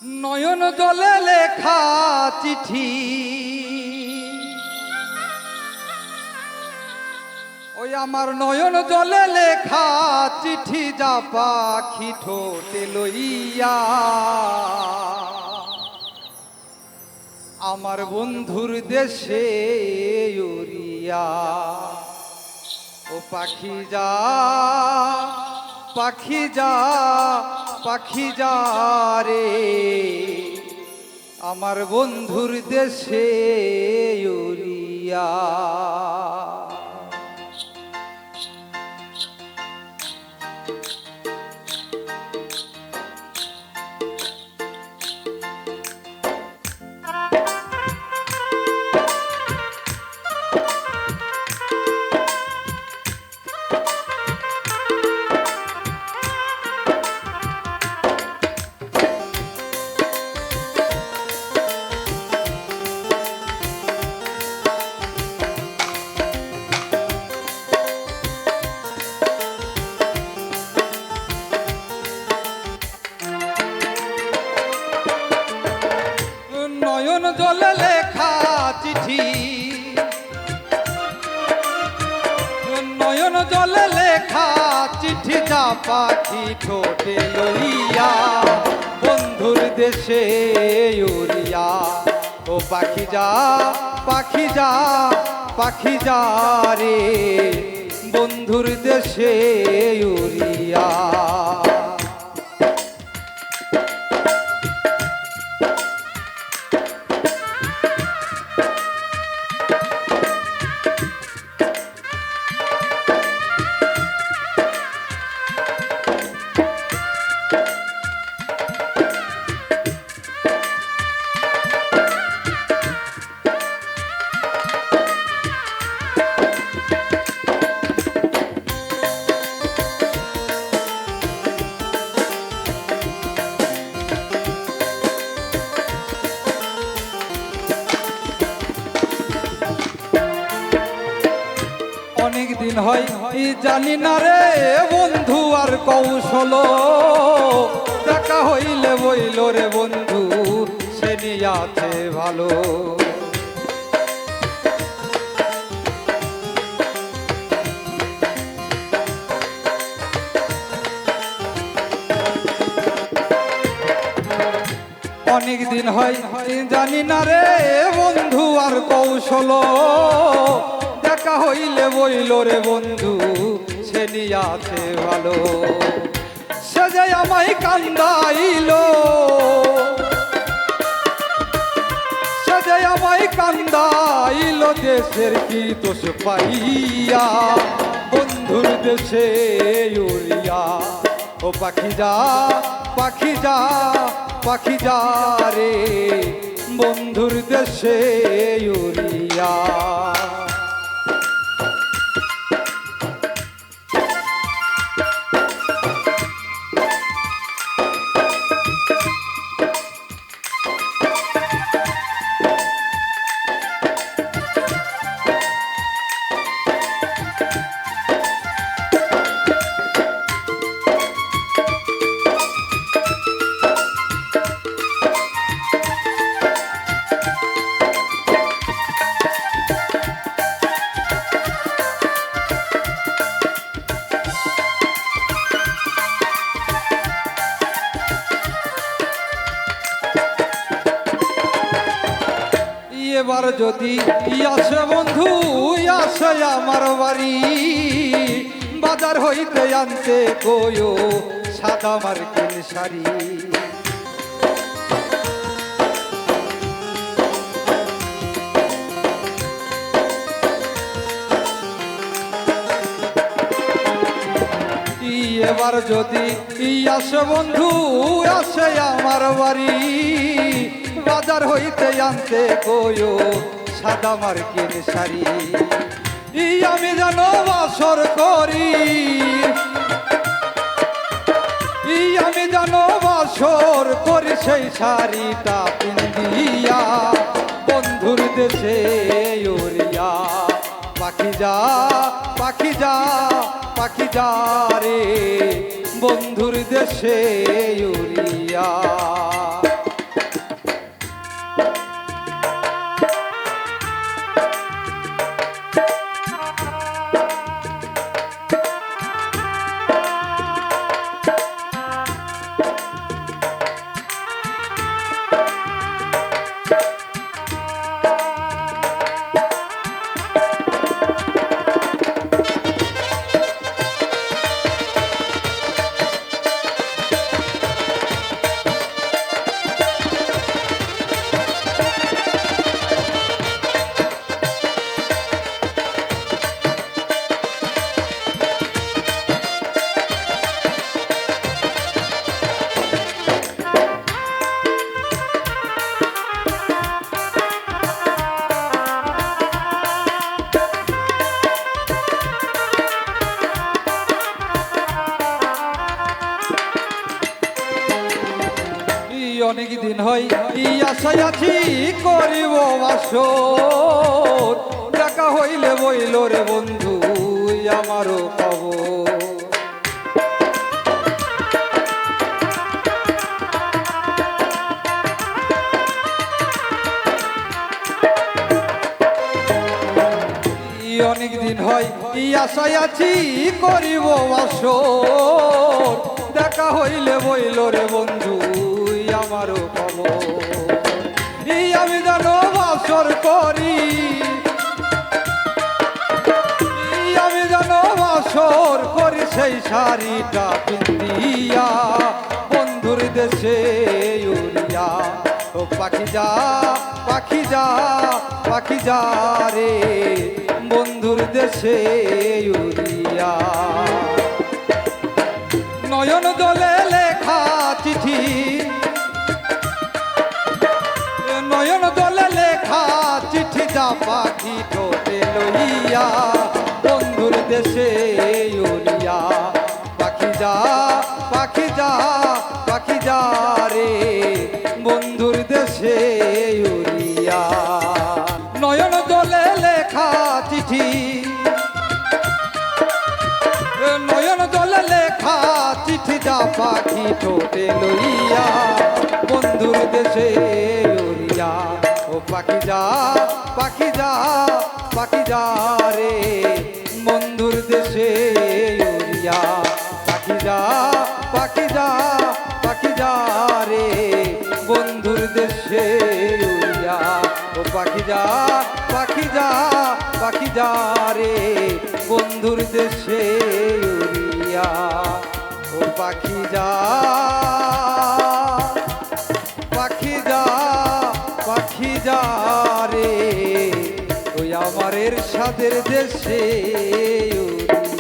নয়ন জলে লেখা চিঠি, ওই আমার নয়ন জলে লেখা চিঠি, যা পাখি ঠোঁটে লইয়া আমার বন্ধুর দেশে উড়িয়া। ও পাখি যা, পাখি যা, পাখি যা রে আমার বন্ধুর দেশে উড়িয়া। নয়ন জলে লেখা চিঠি, নয়ন জলে লেখা চিঠি, যা পাখি ঠোঁটে লইয়া বন্ধুর দেশে উড়িয়া। ও পাখি যা, পাখি যা, পাখি যা রে বন্ধুর দেশে উড়িয়া। অনেক দিন হয় জানি না রে বন্ধু আর কৌশল, দেখা হইলে বইল রে বন্ধু সে নিয়ে আছে ভালো। অনেক দিন হয় জানি না রে বন্ধু আর কৌশল, দেখা হইলে বইল রে বন্ধু সে নিয়ে আছে ভালো। সে যে আমায় কান্দাইল, সে যে আমায় কান্দাইল, দেশের কি দোষ পাইয়া বন্ধুর দেশে উড়িয়া। ও পাখি যা, পাখি যা, পাখি যা রে বন্ধুর দেশে উড়িয়া। এবার যদি আসে বন্ধু আসে আমার বাড়ি, বাজার হইতে আনতে কয়ো সাদা মার্কিন শাড়ি। এবার যদি আসে বন্ধু আসে আমার বাড়ি, বাজার হইতে আনতে কয়ো সাদা মার্কিন শাড়ি। আমি যেন বাসর করি, আমি যেন বাসর করি সেই শাড়িটা পিন্দিয়া বন্ধুর দেশে উড়িয়া। পাখি যা, পাখি যা, পাখি যা রে বন্ধুর দেশে উড়িয়া। অনেক দিন হয় আশায় আছি করিব বাসর দেখা হইলে বইল রে বন্ধু আমারও খবর অনেক দিন হয় আশায় আছি করিব বাসর দেখা হইলে বইল রে বন্ধু আমারও খবর আমি জানো বাসর করি আমি জানো বাসর করি সেই শাড়িটা পিন্দিয়া বন্ধুর দেশে উড়িয়া ও পাখি যা পাখি যা পাখি যা রে বন্ধুর দেশে উড়িয়া নয়ন দলে লেখা চিঠি নয়ন দলে লেখা চিঠি যা পাখি ঠোঁটে লইয়া বন্ধুর দেশে উড়িয়া পাখি যা পাখি যা পাখি যা রে বন্ধুর দেশে উড়িয়া নয়ন দলে লেখা চিঠি নয়ন দলে লেখা চিঠি যা পাখি ঠোঁটে লইয়া বন্ধুর দেশে উড়িয়া ও পাখি যা পাখি যা পাখি যা রে বন্ধুর দেশে উড়িয়া পাখি যা পাখি যা পাখি যা রে বন্ধুর দেশে উড়িয়া ও পাখি যা পাখি যা পাখি যা রে বন্ধুর দেশে উড়িয়া ও পাখি যা পাখি যা পাখি যা রে ওই আমার এরশাদের দেশে উড়িয়া